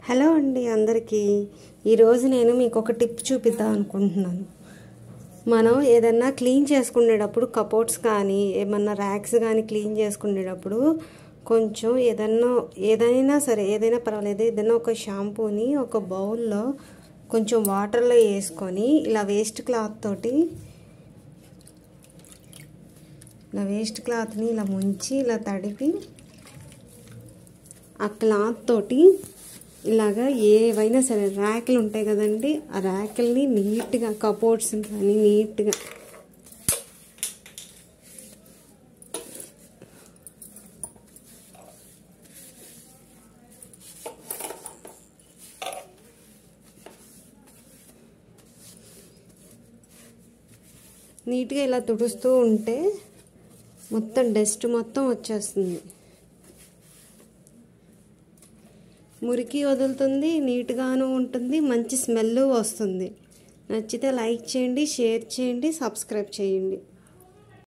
Hello అండి అందరికీ. ఈరోజు నేను మీకు ఒక టిప్ చూపిద్దాం అనుకుంటున్నాను. మనం ఏదన్నా క్లీన్ చేసుకునేటప్పుడు కబోర్డ్స్ కానీ ఏమన్నా ర్యాక్స్ కానీ క్లీన్ చేసుకునేటప్పుడు కొంచెం ఏదైనా సరే ఏదైనా పర్వాలేదు, ఏదైనా ఒక షాంపూని ఒక బౌల్లో కొంచెం వాటర్లో వేసుకొని ఇలా వేస్ట్ క్లాత్ని ఇలా ముంచి ఇలా తడిపి ఆ క్లాత్ తోటి ఇలాగా ఏవైనా సరే ర్యాకులు ఉంటాయి కదండి, ఆ ర్యాకుల్ని నీట్గా కబోర్డ్స్ కానీ నీట్గా ఇలా తుడుస్తూ ఉంటే మొత్తం డస్ట్ మొత్తం వచ్చేస్తుంది, మురికి వదులుతుంది, నీట్గాను ఉంటుంది, మంచి స్మెల్ వస్తుంది. నచ్చితే లైక్ చేయండి, షేర్ చేయండి, సబ్స్క్రైబ్ చేయండి.